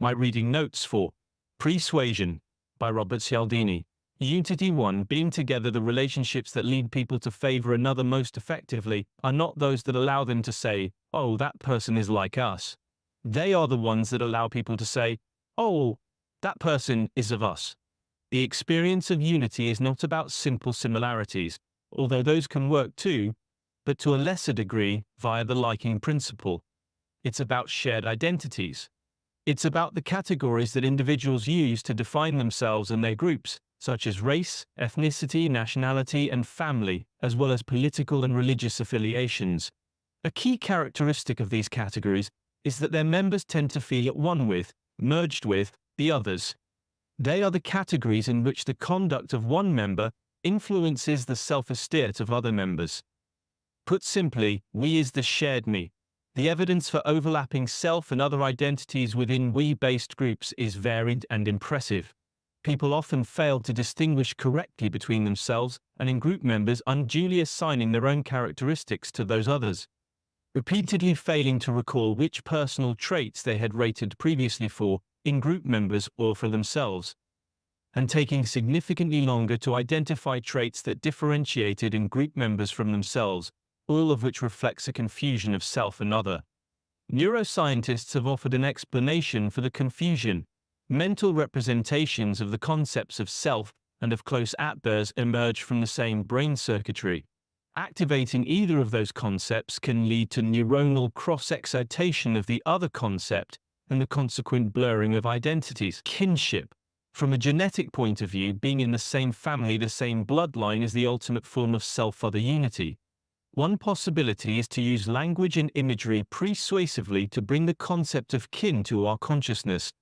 My reading notes for Pre-Suasion by Robert Cialdini. Unity 1. Being together, the relationships that lead people to favor another most effectively are not those that allow them to say, "Oh, that person is like us." They are the ones that allow people to say, "Oh, that person is of us." The experience of unity is not about simple similarities, although those can work too, but to a lesser degree via the liking principle. It's about shared identities. It's about the categories that individuals use to define themselves and their groups, such as race, ethnicity, nationality, and family, as well as political and religious affiliations. A key characteristic of these categories is that their members tend to feel at one with, merged with, the others. They are the categories in which the conduct of one member influences the self-esteem of other members. Put simply, we is the shared me. The evidence for overlapping self and other identities within we-based groups is varied and impressive. People often fail to distinguish correctly between themselves and in-group members, unduly assigning their own characteristics to those others, repeatedly failing to recall which personal traits they had rated previously for in-group members or for themselves, and taking significantly longer to identify traits that differentiated in-group members from themselves, all of which reflects a confusion of self and other. Neuroscientists have offered an explanation for the confusion. Mental representations of the concepts of self and of close outbursts emerge from the same brain circuitry. Activating either of those concepts can lead to neuronal cross-excitation of the other concept and the consequent blurring of identities. Kinship. From a genetic point of view, being in the same family, the same bloodline, is the ultimate form of self-other unity. One possibility is to use language and imagery persuasively to bring the concept of kin to our consciousness.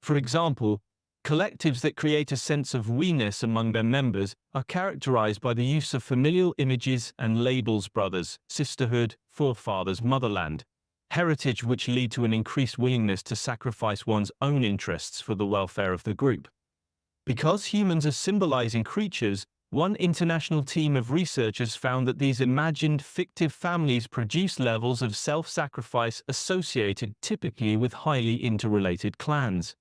For example, collectives that create a sense of we-ness among their members are characterized by the use of familial images and labels: brothers, sisterhood, forefathers, motherland, heritage, which lead to an increased willingness to sacrifice one's own interests for the welfare of the group. Because humans are symbolizing creatures, one international team of researchers found that these imagined fictive families produce levels of self-sacrifice associated typically with highly interrelated clans.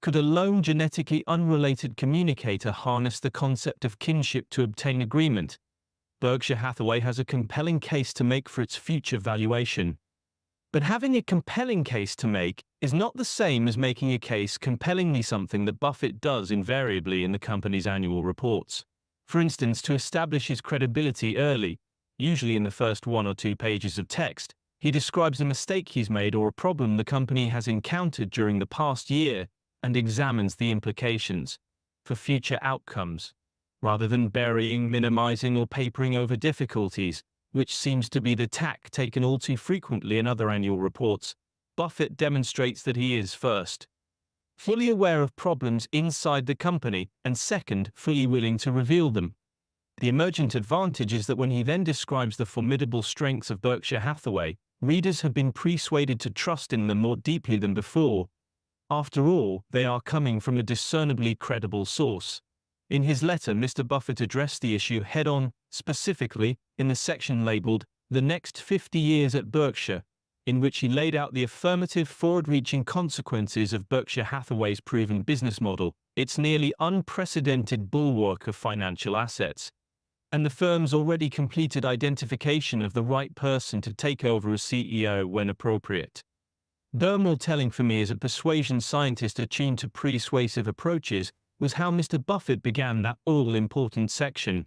Could a lone genetically unrelated communicator harness the concept of kinship to obtain agreement? Berkshire Hathaway has a compelling case to make for its future valuation. But having a compelling case to make is not the same as making a case compellingly, something that Buffett does invariably in the company's annual reports. For instance, to establish his credibility early, usually in the first 1 or 2 pages of text, he describes a mistake he's made or a problem the company has encountered during the past year and examines the implications for future outcomes, rather than burying, minimizing, or papering over difficulties, which seems to be the tack taken all too frequently in other annual reports. Buffett demonstrates that he is, first, fully aware of problems inside the company, and second, fully willing to reveal them. The emergent advantage is that when he then describes the formidable strengths of Berkshire Hathaway, readers have been persuaded to trust in them more deeply than before. After all, they are coming from a discernibly credible source. In his letter, Mr. Buffett addressed the issue head-on, specifically in the section labeled "The Next 50 Years at Berkshire," in which he laid out the affirmative, forward-reaching consequences of Berkshire Hathaway's proven business model, its nearly unprecedented bulwark of financial assets, and the firm's already completed identification of the right person to take over as CEO when appropriate. More telling for me as a persuasion scientist attuned to persuasive approaches was how Mr. Buffett began that all-important section.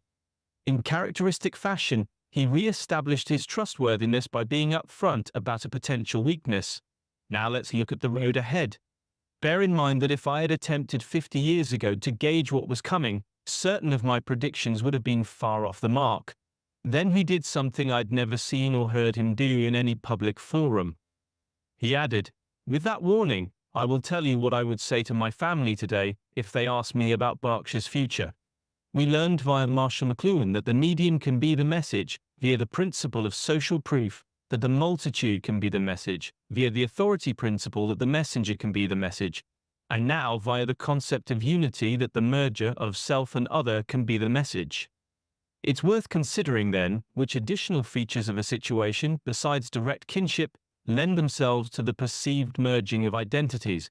In characteristic fashion, he re-established his trustworthiness by being upfront about a potential weakness. Now let's look at the road ahead. Bear in mind that if I had attempted 50 years ago to gauge what was coming, certain of my predictions would have been far off the mark. Then he did something I'd never seen or heard him do in any public forum. He added, "With that warning, I will tell you what I would say to my family today if they ask me about Berkshire's future." We learned via Marshall McLuhan that the medium can be the message, via the principle of social proof, that the multitude can be the message, via the authority principle that the messenger can be the message, and now via the concept of unity that the merger of self and other can be the message. It's worth considering then, which additional features of a situation, besides direct kinship, lend themselves to the perceived merging of identities.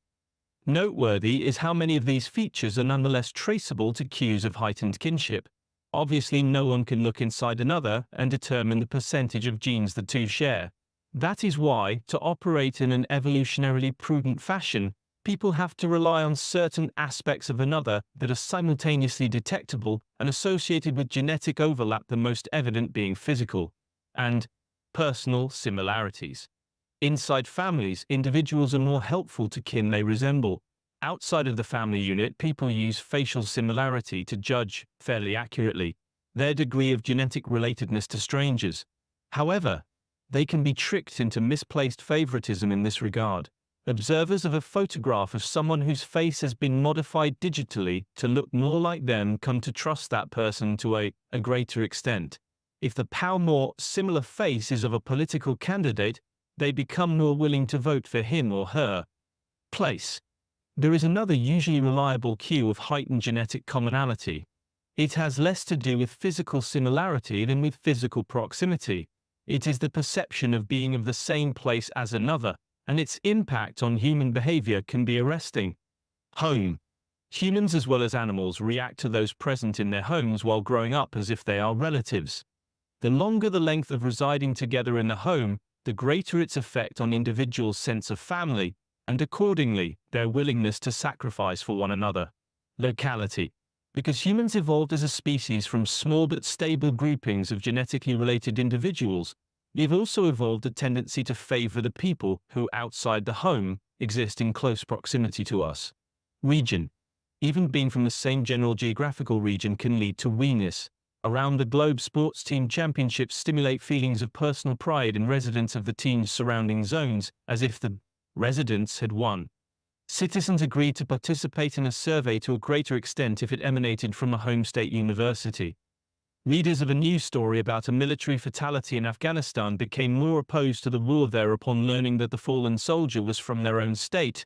Noteworthy is how many of these features are nonetheless traceable to cues of heightened kinship. Obviously, no one can look inside another and determine the percentage of genes the two share. That is why, to operate in an evolutionarily prudent fashion, people have to rely on certain aspects of another that are simultaneously detectable and associated with genetic overlap, the most evident being physical and personal similarities. Inside families, individuals are more helpful to kin they resemble. Outside of the family unit, people use facial similarity to judge, fairly accurately, their degree of genetic relatedness to strangers. However, they can be tricked into misplaced favoritism in this regard. Observers of a photograph of someone whose face has been modified digitally to look more like them come to trust that person to a greater extent. If the more similar face is of a political candidate, they become more willing to vote for him or her. Place. There is another usually reliable cue of heightened genetic commonality. It has less to do with physical similarity than with physical proximity. It is the perception of being of the same place as another, and its impact on human behavior can be arresting. Home. Humans as well as animals react to those present in their homes while growing up as if they are relatives. The longer the length of residing together in the home, the greater its effect on individuals' sense of family, and accordingly, their willingness to sacrifice for one another. Locality. Because humans evolved as a species from small but stable groupings of genetically related individuals, we've also evolved a tendency to favor the people who, outside the home, exist in close proximity to us. Region. Even being from the same general geographical region can lead to we-ness. Around the globe, sports team championships stimulate feelings of personal pride in residents of the team's surrounding zones, as if the residents had won. Citizens agreed to participate in a survey to a greater extent if it emanated from a home state university. Readers of a news story about a military fatality in Afghanistan became more opposed to the war there upon learning that the fallen soldier was from their own state.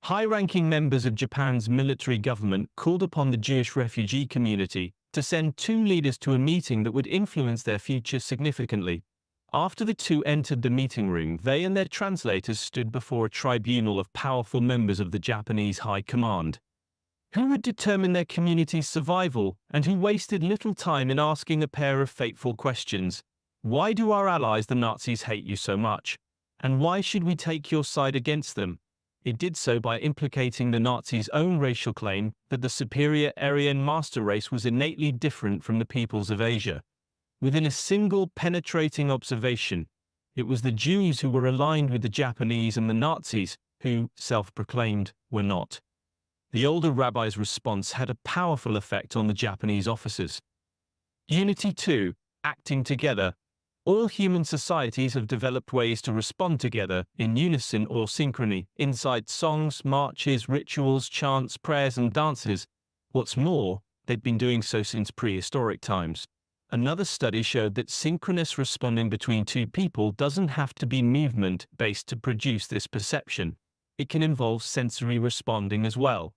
High-ranking members of Japan's military government called upon the Jewish refugee community to send two leaders to a meeting that would influence their future significantly. After the two entered the meeting room, they and their translators stood before a tribunal of powerful members of the Japanese High Command, who would determine their community's survival and who wasted little time in asking a pair of fateful questions. Why do our allies, the Nazis, hate you so much? And why should we take your side against them? It did so by implicating the Nazis' own racial claim that the superior Aryan master race was innately different from the peoples of Asia. Within a single penetrating observation, it was the Jews who were aligned with the Japanese and the Nazis, who, self-proclaimed, were not. The older rabbi's response had a powerful effect on the Japanese officers. Unity 2. Acting together. All human societies have developed ways to respond together, in unison or synchrony, inside songs, marches, rituals, chants, prayers, and dances. What's more, they've been doing so since prehistoric times. Another study showed that synchronous responding between two people doesn't have to be movement-based to produce this perception. It can involve sensory responding as well.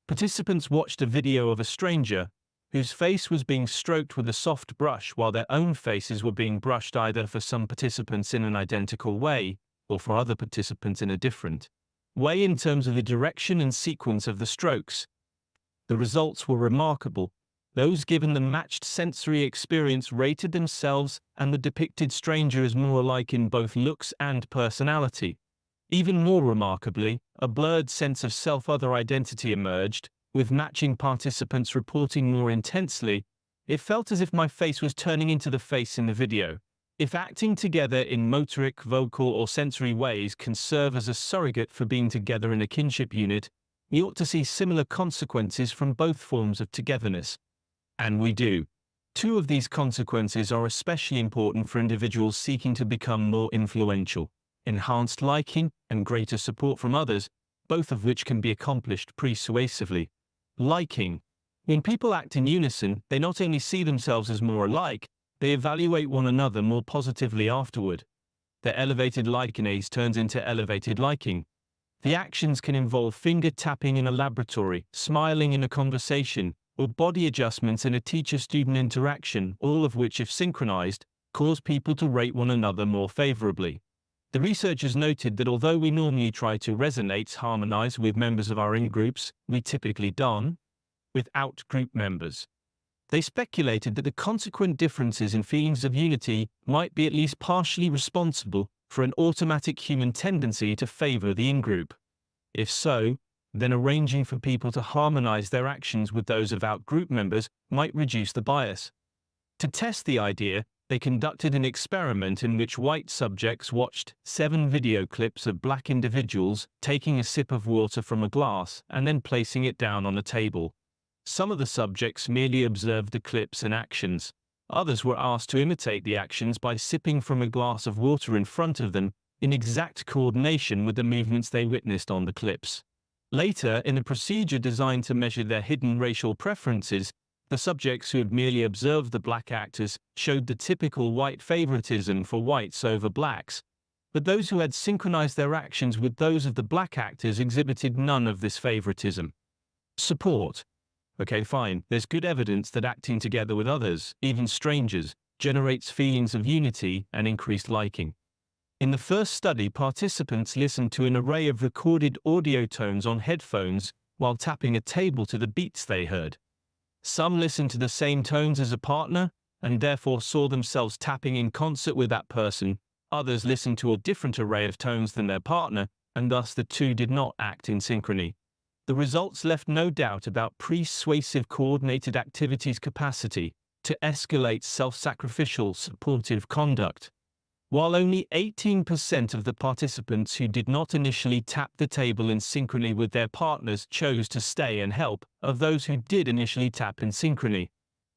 Participants watched a video of a stranger whose face was being stroked with a soft brush while their own faces were being brushed, either for some participants in an identical way or for other participants in a different way in terms of the direction and sequence of the strokes. The results were remarkable. Those given the matched sensory experience rated themselves and the depicted stranger as more alike in both looks and personality. Even more remarkably, a blurred sense of self-other identity emerged, with matching participants reporting more intensely. It felt as if my face was turning into the face in the video. If acting together in motoric, vocal, or sensory ways can serve as a surrogate for being together in a kinship unit, we ought to see similar consequences from both forms of togetherness. And we do. Two of these consequences are especially important for individuals seeking to become more influential: enhanced liking and greater support from others, both of which can be accomplished persuasively. Liking. When people act in unison, they not only see themselves as more alike, they evaluate one another more positively afterward. Their elevated likinase turns into elevated liking. The actions can involve finger tapping in a laboratory, smiling in a conversation, or body adjustments in a teacher-student interaction, all of which, if synchronized, cause people to rate one another more favorably. The researchers noted that although we normally try to resonate, harmonize with members of our in-groups, we typically don't with out-group members. They speculated that the consequent differences in feelings of unity might be at least partially responsible for an automatic human tendency to favor the in-group. If so, then arranging for people to harmonize their actions with those of out-group members might reduce the bias. To test the idea, they conducted an experiment in which white subjects watched 7 video clips of black individuals taking a sip of water from a glass and then placing it down on a table. Some of the subjects merely observed the clips and actions. Others were asked to imitate the actions by sipping from a glass of water in front of them, in exact coordination with the movements they witnessed on the clips. Later, in a procedure designed to measure their hidden racial preferences, the subjects who had merely observed the black actors showed the typical white favoritism for whites over blacks, but those who had synchronized their actions with those of the black actors exhibited none of this favoritism. Support. Okay, fine, there's good evidence that acting together with others, even strangers, generates feelings of unity and increased liking. In the first study, participants listened to an array of recorded audio tones on headphones while tapping a table to the beats they heard. Some listened to the same tones as a partner and therefore saw themselves tapping in concert with that person. Others listened to a different array of tones than their partner, and thus the two did not act in synchrony. The results left no doubt about persuasive coordinated activities' capacity to escalate self-sacrificial supportive conduct. While only 18% of the participants who did not initially tap the table in synchrony with their partners chose to stay and help, of those who did initially tap in synchrony,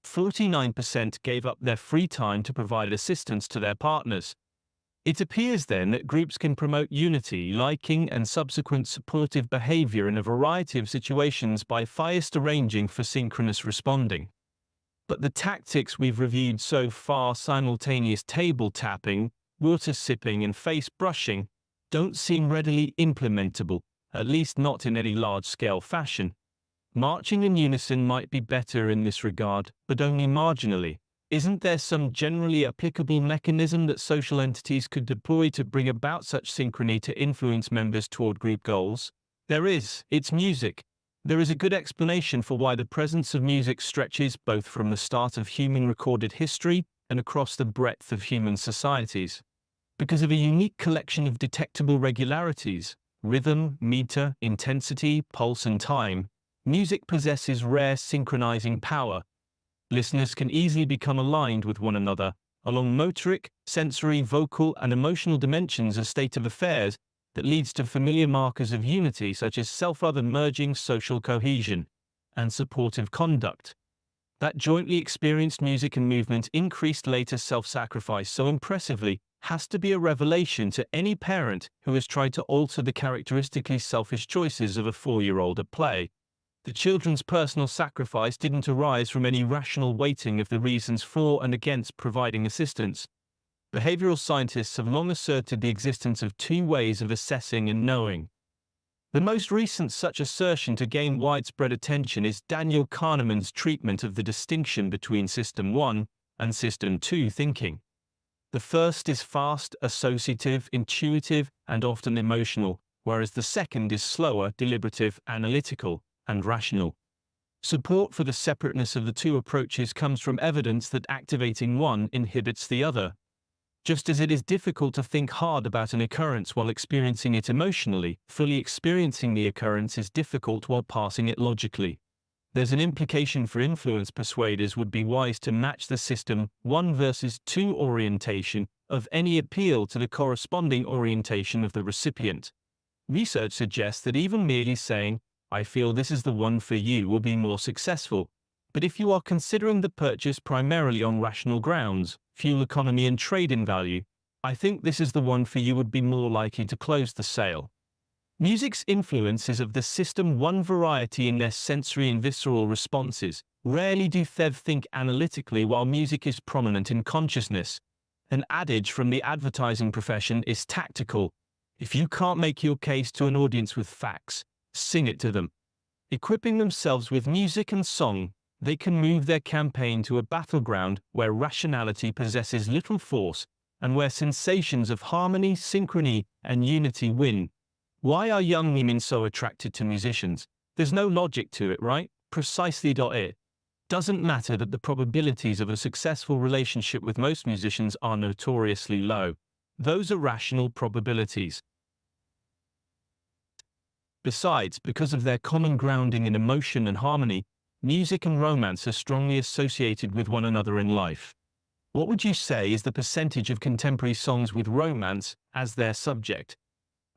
49% gave up their free time to provide assistance to their partners. It appears then that groups can promote unity, liking, and subsequent supportive behavior in a variety of situations by first arranging for synchronous responding. But the tactics we've reviewed so far, simultaneous table tapping, water sipping, and face brushing, don't seem readily implementable, at least not in any large-scale fashion. Marching in unison might be better in this regard, but only marginally. Isn't there some generally applicable mechanism that social entities could deploy to bring about such synchrony to influence members toward group goals? There is. It's music. There is a good explanation for why the presence of music stretches both from the start of human recorded history and across the breadth of human societies. Because of a unique collection of detectable regularities, rhythm, meter, intensity, pulse, and time, music possesses rare synchronizing power. Listeners can easily become aligned with one another along motoric, sensory, vocal, and emotional dimensions, a state of affairs that leads to familiar markers of unity such as self-other merging, social cohesion, and supportive conduct. That jointly experienced music and movement increased later self-sacrifice so impressively has to be a revelation to any parent who has tried to alter the characteristically selfish choices of a 4-year-old at play. The children's personal sacrifice didn't arise from any rational weighting of the reasons for and against providing assistance. Behavioral scientists have long asserted the existence of 2 ways of assessing and knowing. The most recent such assertion to gain widespread attention is Daniel Kahneman's treatment of the distinction between System 1 and System 2 thinking. The first is fast, associative, intuitive, and often emotional, whereas the second is slower, deliberative, analytical, and rational. Support for the separateness of the two approaches comes from evidence that activating one inhibits the other. Just as it is difficult to think hard about an occurrence while experiencing it emotionally, fully experiencing the occurrence is difficult while passing it logically. There's an implication for influence persuaders would be wise to match the System 1 versus 2 orientation of any appeal to the corresponding orientation of the recipient. Research suggests that even merely saying, "I feel this is the one for you," will be more successful. But if you are considering the purchase primarily on rational grounds, fuel economy and trade-in value, I think this is the one for you would be more likely to close the sale. Music's influence is of the System 1 variety in their sensory and visceral responses. Rarely do they think analytically while music is prominent in consciousness. An adage from the advertising profession is tactical. If you can't make your case to an audience with facts, sing it to them. Equipping themselves with music and song, they can move their campaign to a battleground where rationality possesses little force and where sensations of harmony, synchrony, and unity win. Why are young women so attracted to musicians? There's no logic to it, right? Precisely. It doesn't matter that the probabilities of a successful relationship with most musicians are notoriously low. Those are rational probabilities. Besides, because of their common grounding in emotion and harmony, music and romance are strongly associated with one another in life. What would you say is the percentage of contemporary songs with romance as their subject?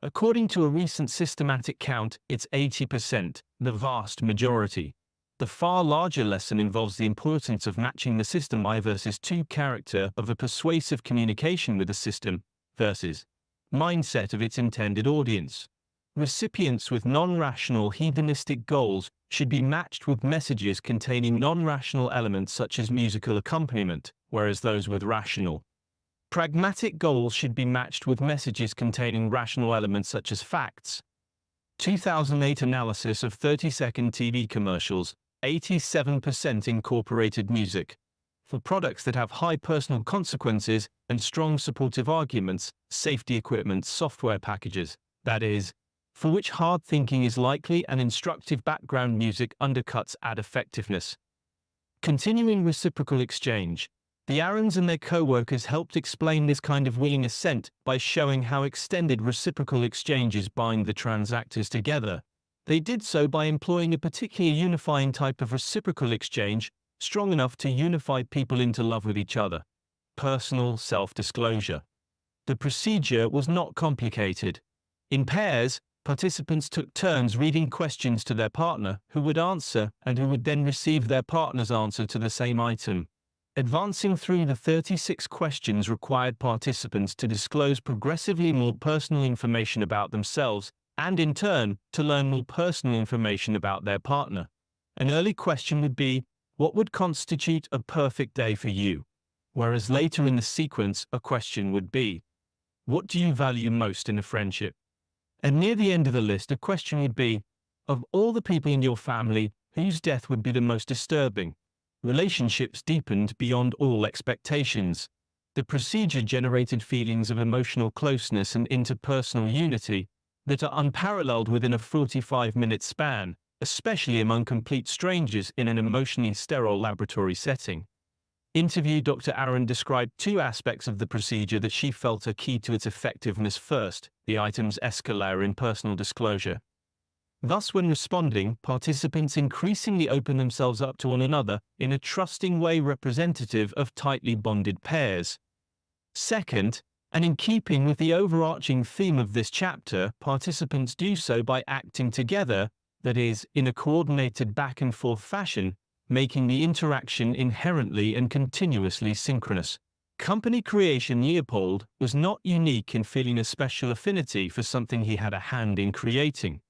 According to a recent systematic count, it's 80%, the vast majority. The far larger lesson involves the importance of matching the system I versus 2 character of a persuasive communication with the system versus mindset of its intended audience. Recipients with non-rational hedonistic goals should be matched with messages containing non-rational elements such as musical accompaniment, whereas those with rational, pragmatic goals should be matched with messages containing rational elements such as facts. 2008 analysis of 30-second TV commercials, 87% incorporated music. For products that have high personal consequences and strong supportive arguments, safety equipment software packages, that is, for which hard thinking is likely and instructive background music undercuts ad effectiveness. Continuing reciprocal exchange. The Aarons and their co-workers helped explain this kind of willing assent by showing how extended reciprocal exchanges bind the transactors together. They did so by employing a particularly unifying type of reciprocal exchange, strong enough to unify people into love with each other. Personal self-disclosure. The procedure was not complicated. In pairs, participants took turns reading questions to their partner, who would answer and who would then receive their partner's answer to the same item. Advancing through the 36 questions required participants to disclose progressively more personal information about themselves, and in turn, to learn more personal information about their partner. An early question would be, what would constitute a perfect day for you? Whereas later in the sequence, a question would be, what do you value most in a friendship? And near the end of the list, a question would be, of all the people in your family, whose death would be the most disturbing? Relationships deepened beyond all expectations. The procedure generated feelings of emotional closeness and interpersonal unity that are unparalleled within a 45-minute span, especially among complete strangers in an emotionally sterile laboratory setting. Interview. Dr. Aaron described 2 aspects of the procedure that she felt are key to its effectiveness. First, the item's escalator in personal disclosure. Thus, when responding, participants increasingly open themselves up to one another in a trusting way representative of tightly bonded pairs. Second, and in keeping with the overarching theme of this chapter, participants do so by acting together, that is, in a coordinated back-and-forth fashion, making the interaction inherently and continuously synchronous. Company creation. Leopold was not unique in feeling a special affinity for something he had a hand in creating.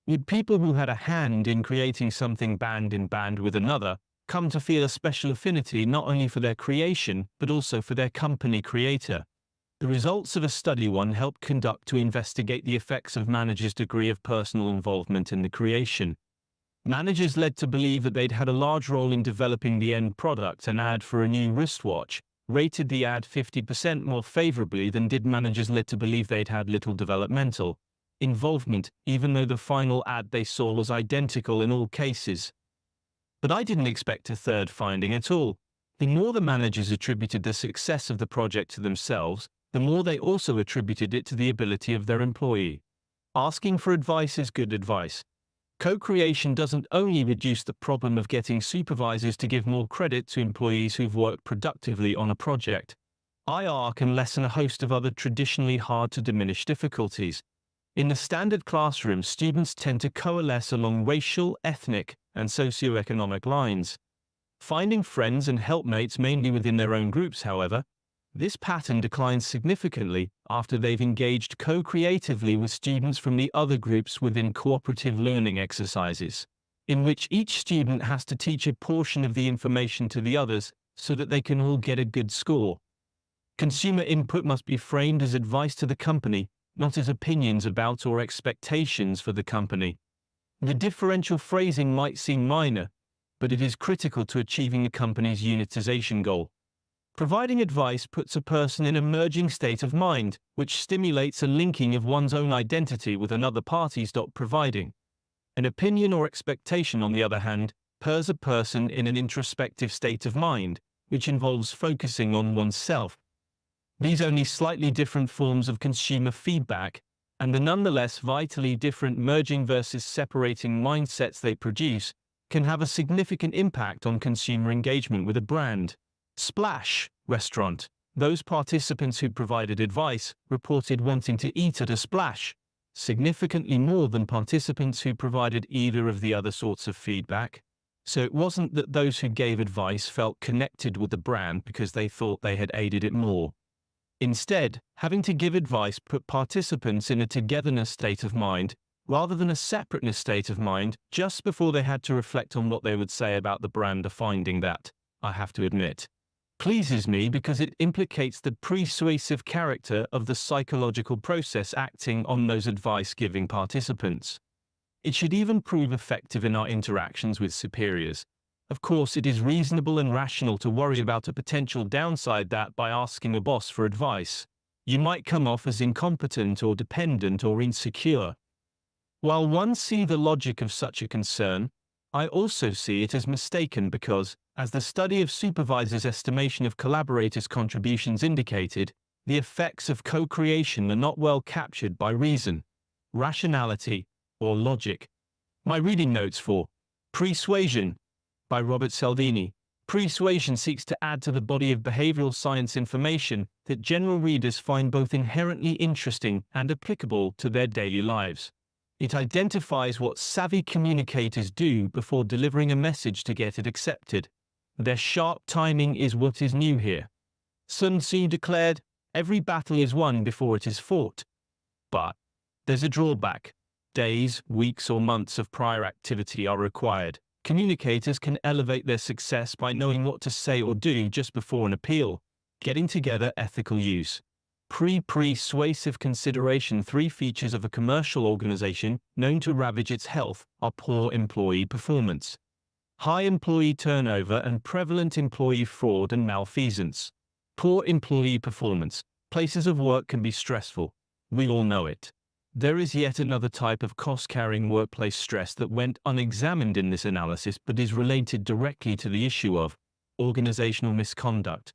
Would people who had a hand in creating something band in band with another come to feel a special affinity not only for their creation, but also for their company creator? The results of a study one helped conduct to investigate the effects of managers' degree of personal involvement in the creation. Managers led to believe that they'd had a large role in developing the end product. An ad for a new wristwatch rated the ad 50% more favorably than did managers led to believe they'd had little developmental involvement, even though the final ad they saw was identical in all cases. But I didn't expect a third finding at all. The more the managers attributed the success of the project to themselves, the more they also attributed it to the ability of their employee. Asking for advice is good advice. Co-creation doesn't only reduce the problem of getting supervisors to give more credit to employees who've worked productively on a project. IR can lessen a host of other traditionally hard to diminish difficulties. In the standard classroom, students tend to coalesce along racial, ethnic, and socioeconomic lines. Finding friends and helpmates mainly within their own groups, however, this pattern declines significantly after they've engaged co-creatively with students from the other groups within cooperative learning exercises, in which each student has to teach a portion of the information to the others so that they can all get a good score. Consumer input must be framed as advice to the company, not as opinions about or expectations for the company. The differential phrasing might seem minor, but it is critical to achieving the company's unitization goal. Providing advice puts a person in a merging state of mind, which stimulates a linking of one's own identity with another party's. Providing an opinion or expectation, on the other hand, puts a person in an introspective state of mind, which involves focusing on oneself. These are only slightly different forms of consumer feedback, and the nonetheless vitally different merging versus separating mindsets they produce can have a significant impact on consumer engagement with a brand. Splash restaurant. Those participants who provided advice reported wanting to eat at a Splash, significantly more than participants who provided either of the other sorts of feedback. So it wasn't that those who gave advice felt connected with the brand because they thought they had aided it more. Instead, having to give advice put participants in a togetherness state of mind, rather than a separateness state of mind, just before they had to reflect on what they would say about the brand. A finding that, I have to admit, pleases me because it implicates the persuasive character of the psychological process acting on those advice-giving participants. It should even prove effective in our interactions with superiors. Of course, it is reasonable and rational to worry about a potential downside that by asking a boss for advice, you might come off as incompetent or dependent or insecure. While one sees the logic of such a concern, I also see it as mistaken because, as the study of supervisors' estimation of collaborators' contributions indicated, the effects of co-creation are not well captured by reason, rationality, or logic. My reading notes for Pre-Suasion by Robert Cialdini. Pre-Suasion seeks to add to the body of behavioral science information that general readers find both inherently interesting and applicable to their daily lives. It identifies what savvy communicators do before delivering a message to get it accepted. Their sharp timing is what is new here. Sun Tzu declared, "Every battle is won before it is fought." But there's a drawback. Days, weeks, or months of prior activity are required. Communicators can elevate their success by knowing what to say or do just before an appeal. Getting together ethical use. Pre-suasive consideration. 3 features of a commercial organization known to ravage its health are poor employee performance, high employee turnover, and prevalent employee fraud and malfeasance. Poor employee performance. Places of work can be stressful. We all know it. There is yet another type of cost-carrying workplace stress that went unexamined in this analysis but is related directly to the issue of organizational misconduct.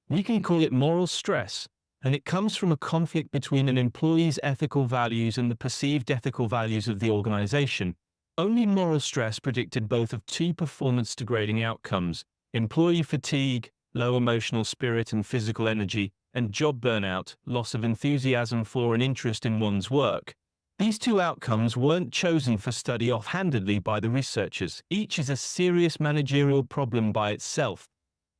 We can call it moral stress, and it comes from a conflict between an employee's ethical values and the perceived ethical values of the organization. Only moral stress predicted both of 2 performance-degrading outcomes: employee fatigue, low emotional spirit and physical energy, and job burnout, loss of enthusiasm for and interest in one's work. These 2 outcomes weren't chosen for study offhandedly by the researchers. Each is a serious managerial problem by itself.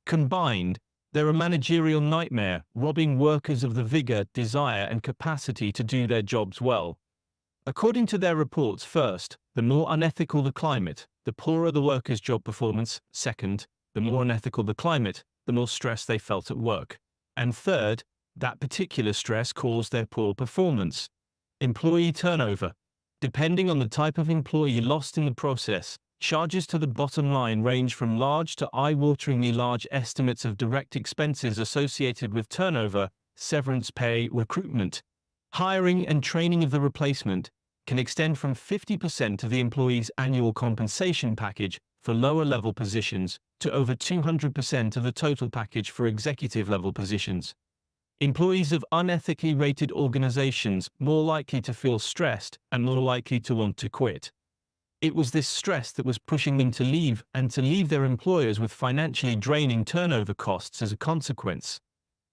Combined, they're a managerial nightmare, robbing workers of the vigor, desire, and capacity to do their jobs well. According to their reports, first, the more unethical the climate, the poorer the workers' job performance. Second, the more unethical the climate, the more stress they felt at work. And third, that particular stress caused their poor performance. Employee turnover. Depending on the type of employee lost in the process, charges to the bottom line range from large to eye-wateringly large. Estimates of direct expenses associated with turnover, severance pay, recruitment, hiring, and training of the replacement can extend from 50% of the employee's annual compensation package for lower-level positions to over 200% of the total package for executive-level positions. Employees of unethically rated organizations more likely to feel stressed and more likely to want to quit. It was this stress that was pushing them to leave, and to leave their employers with financially draining turnover costs as a consequence.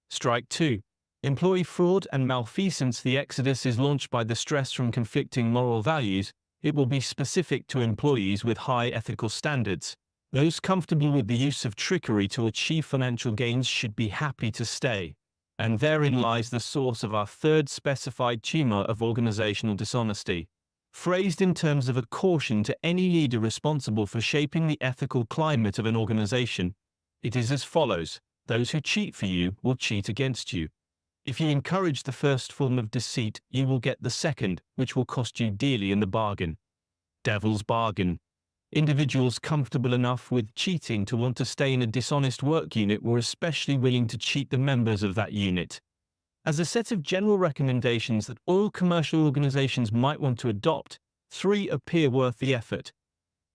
Strike 2. Employee fraud and malfeasance. The exodus is launched by the stress from conflicting moral values. It will be specific to employees with high ethical standards. Those comfortable with the use of trickery to achieve financial gains should be happy to stay. And therein lies the source of our third specified tumor of organizational dishonesty. Phrased in terms of a caution to any leader responsible for shaping the ethical climate of an organization, it is as follows: those who cheat for you will cheat against you. If you encourage the first form of deceit, you will get the second, which will cost you dearly in the bargain. Devil's bargain. Individuals comfortable enough with cheating to want to stay in a dishonest work unit were especially willing to cheat the members of that unit. As a set of general recommendations that all commercial organizations might want to adopt, 3 appear worth the effort.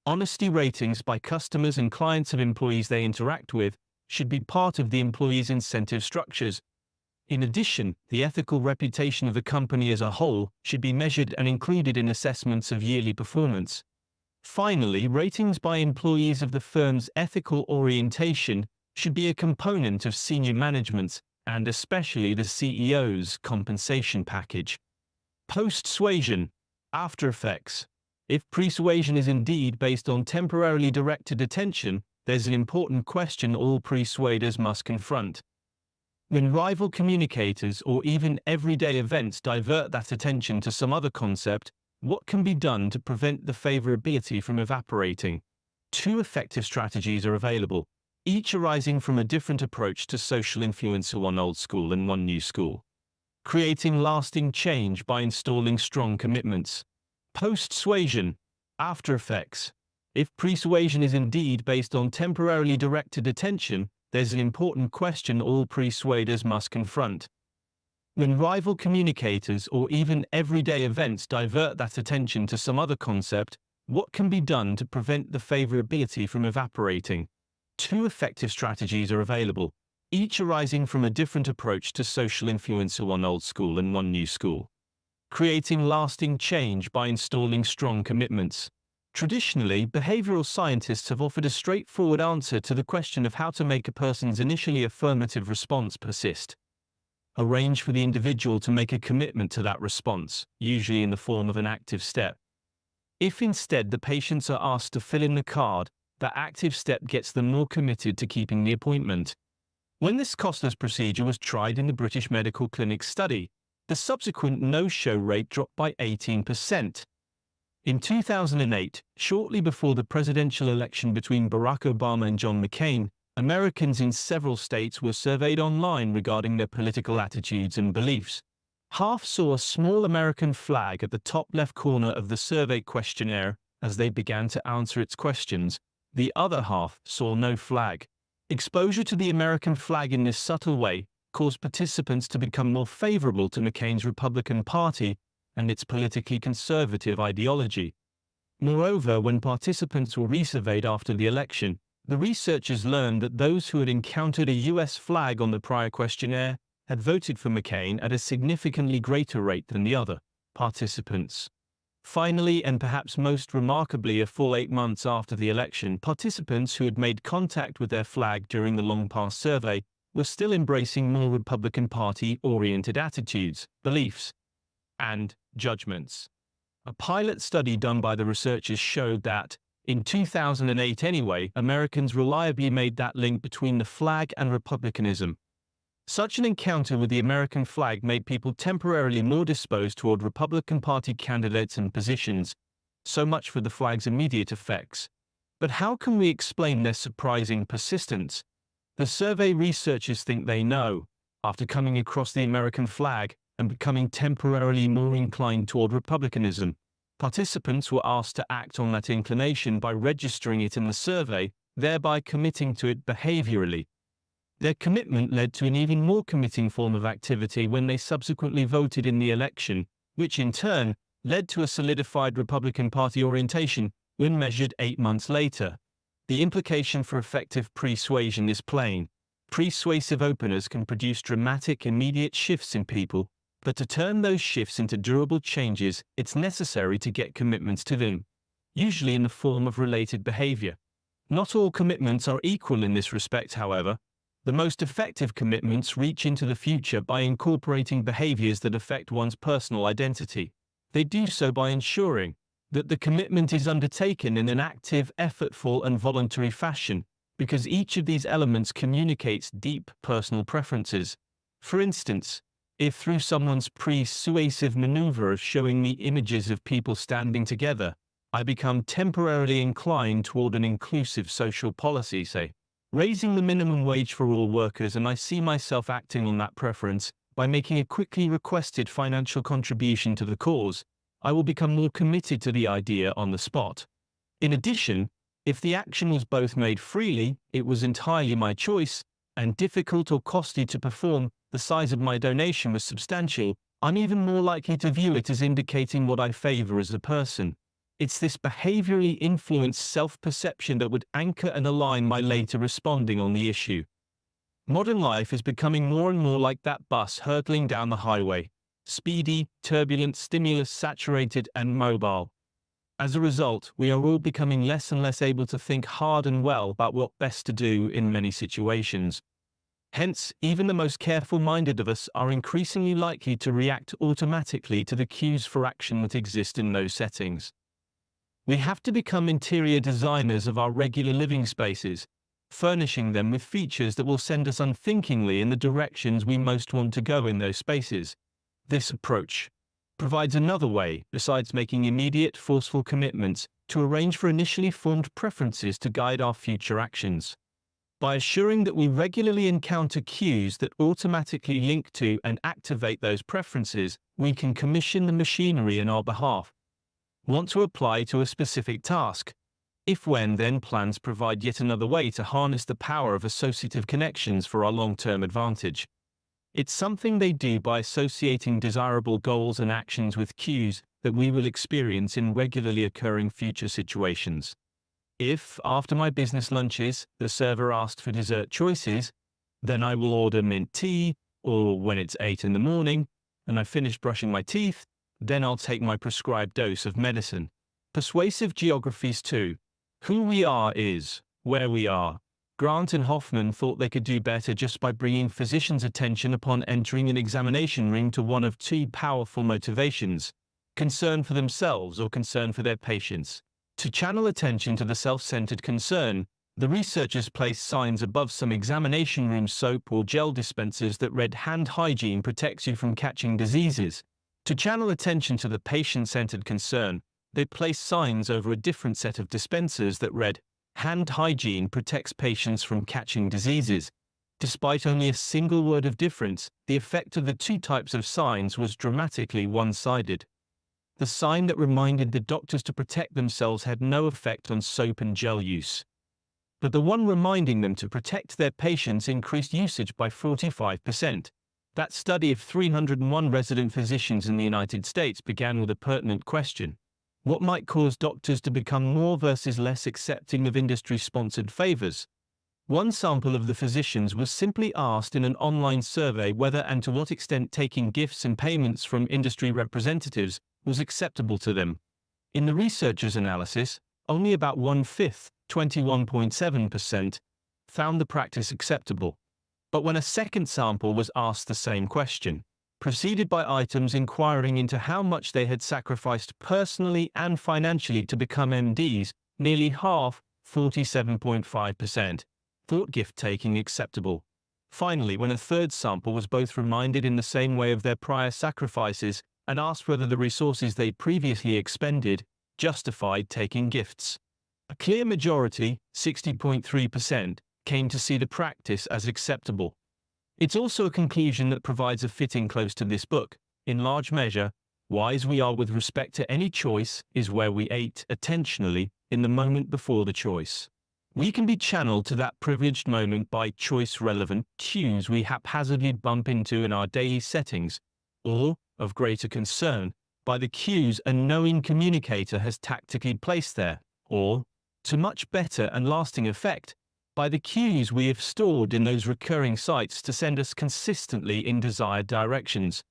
Honesty ratings by customers and clients of employees they interact with should be part of the employee's incentive structures. In addition, the ethical reputation of the company as a whole should be measured and included in assessments of yearly performance. Finally, ratings by employees of the firm's ethical orientation should be a component of senior management's, and especially the CEO's, compensation package. Post-suasion, after effects. If pre-suasion is indeed based on temporarily directed attention, there's an important question all persuaders must confront. When rival communicators or even everyday events divert that attention to some other concept, what can be done to prevent the favorability from evaporating? 2 effective strategies are available, each arising from a different approach to social influence, one old school and one new school. Creating lasting change by installing strong commitments. Post-suasion, after effects. If pre-suasion is indeed based on temporarily directed attention, there's an important question all persuaders must confront. When rival communicators or even everyday events divert that attention to some other concept, what can be done to prevent the favorability from evaporating? 2 effective strategies are available, each arising from a different approach to social influence, one old school and one new school. Creating lasting change by installing strong commitments. Traditionally, behavioral scientists have offered a straightforward answer to the question of how to make a person's initially affirmative response persist. Arrange for the individual to make a commitment to that response, usually in the form of an active step. If instead the patients are asked to fill in the card, that active step gets them more committed to keeping the appointment. When this costless procedure was tried in the British Medical Clinic study, the subsequent no-show rate dropped by 18%. In 2008, shortly before the presidential election between Barack Obama and John McCain, Americans in several states were surveyed online regarding their political attitudes and beliefs. Half saw a small American flag at the top left corner of the survey questionnaire as they began to answer its questions. The other half saw no flag. Exposure to the American flag in this subtle way caused participants to become more favorable to McCain's Republican Party and its politically conservative ideology. Moreover, when participants were resurveyed after the election, the researchers learned that those who had encountered a U.S. flag on the prior questionnaire had voted for McCain at a significantly greater rate than the other participants. Finally, and perhaps most remarkably, a full 8 months after the election, participants who had made contact with their flag during the long-past survey were still embracing more Republican Party-oriented attitudes, beliefs, and judgments. A pilot study done by the researchers showed that, in 2008 anyway, Americans reliably made that link between the flag and republicanism. Such an encounter with the American flag made people temporarily more disposed toward Republican Party candidates and positions. So much for the flag's immediate effects. But how can we explain their surprising persistence? The survey researchers think they know. After coming across the American flag and becoming temporarily more inclined toward republicanism, participants were asked to act on that inclination by registering it in the survey, thereby committing to it behaviorally. Their commitment led to an even more committing form of activity when they subsequently voted in the election, which in turn led to a solidified Republican Party orientation when measured 8 months later. The implication for effective persuasion is plain. Persuasive openers can produce dramatic immediate shifts in people, but to turn those shifts into durable changes, it's necessary to get commitments to them, usually in the form of related behavior. Not all commitments are equal in this respect, however. The most effective commitments reach into the future by incorporating behaviors that affect one's personal identity. They do so by ensuring that the commitment is undertaken in an active, effortful, and voluntary fashion, because each of these elements communicates deep personal preferences. For instance, if through someone's persuasive maneuver of showing me images of people standing together, I become temporarily inclined toward an inclusive social policy, say, raising the minimum wage for all workers, and I see myself acting on that preference by making a quickly requested financial contribution to the cause, I will become more committed to the idea on the spot. In addition, if the action was both made freely, it was entirely my choice, and difficult or costly to perform, the size of my donation was substantial, I'm even more likely to view it as indicating what I favor as a person. It's this behaviorally influenced self-perception that would anchor and align my later responding on the issue. Modern life is becoming more and more like that bus hurtling down the highway. Speedy, turbulent, stimulus-saturated, and mobile. As a result, we are all becoming less and less able to think hard and well about what best to do in many situations. Hence, even the most careful-minded of us are increasingly likely to react automatically to the cues for action that exist in those settings. We have to become interior designers of our regular living spaces, furnishing them with features that will send us unthinkingly in the directions we most want to go in those spaces. This approach provides another way, besides making immediate, forceful commitments, to arrange for initially formed preferences to guide our future actions. By assuring that we regularly encounter cues that automatically link to and activate those preferences, we can commission the machinery in our behalf. Want to apply to a specific task? If when then plans provide yet another way to harness the power of associative connections for our long-term advantage. It's something they do by associating desirable goals and actions with cues that we will experience in regularly occurring future situations. If, after my business lunches, the server asked for dessert choices, then I will order mint tea, or when it's 8 in the morning, and I finish brushing my teeth, then I'll take my prescribed dose of medicine. Persuasive geographies 2. Who we are is where we are. Grant and Hoffman thought they could do better just by bringing physicians' attention upon entering an examination room to one of two powerful motivations: concern for themselves or concern for their patients. To channel attention to the self-centered concern, the researchers placed signs above some examination room soap or gel dispensers that read "Hand hygiene protects you from catching diseases." To channel attention to the patient-centered concern, they placed signs over a different set of dispensers that read, "Hand hygiene protects patients from catching diseases." Despite only a single word of difference, the effect of the two types of signs was dramatically one-sided. The sign that reminded the doctors to protect themselves had no effect on soap and gel use. But the one reminding them to protect their patients increased usage by 45%. That study of 301 resident physicians in the United States began with a pertinent question: what might cause doctors to become more versus less accepting of industry-sponsored favors? One sample of the physicians was simply asked in an online survey whether and to what extent taking gifts and payments from industry representatives was acceptable to them. In the researchers' analysis, only about 1/5, 21.7%, found the practice acceptable. But when a second sample was asked the same question, preceded by items inquiring into how much they had sacrificed personally and financially to become MDs, nearly half, 47.5%, thought gift-taking acceptable. Finally, when a third sample was both reminded in the same way of their prior sacrifices and asked whether the resources they'd previously expended justified taking gifts, a clear majority, 60.3%, came to see the practice as acceptable. It's also a conclusion that provides a fitting close to this book. In large measure, wise we are with respect to any choice is where we ate attentionally in the moment before the choice. We can be channeled to that privileged moment by choice-relevant cues we haphazardly bump into in our daily settings, or, of greater concern, by the cues a knowing communicator has tactically placed there, or, to much better and lasting effect, by the cues we have stored in those recurring sites to send us consistently in desired directions.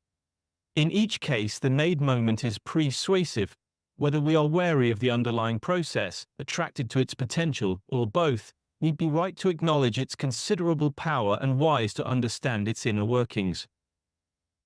In each case, the made moment is persuasive, whether we are wary of the underlying process, attracted to its potential, or both. We'd be right to acknowledge its considerable power and wise to understand its inner workings.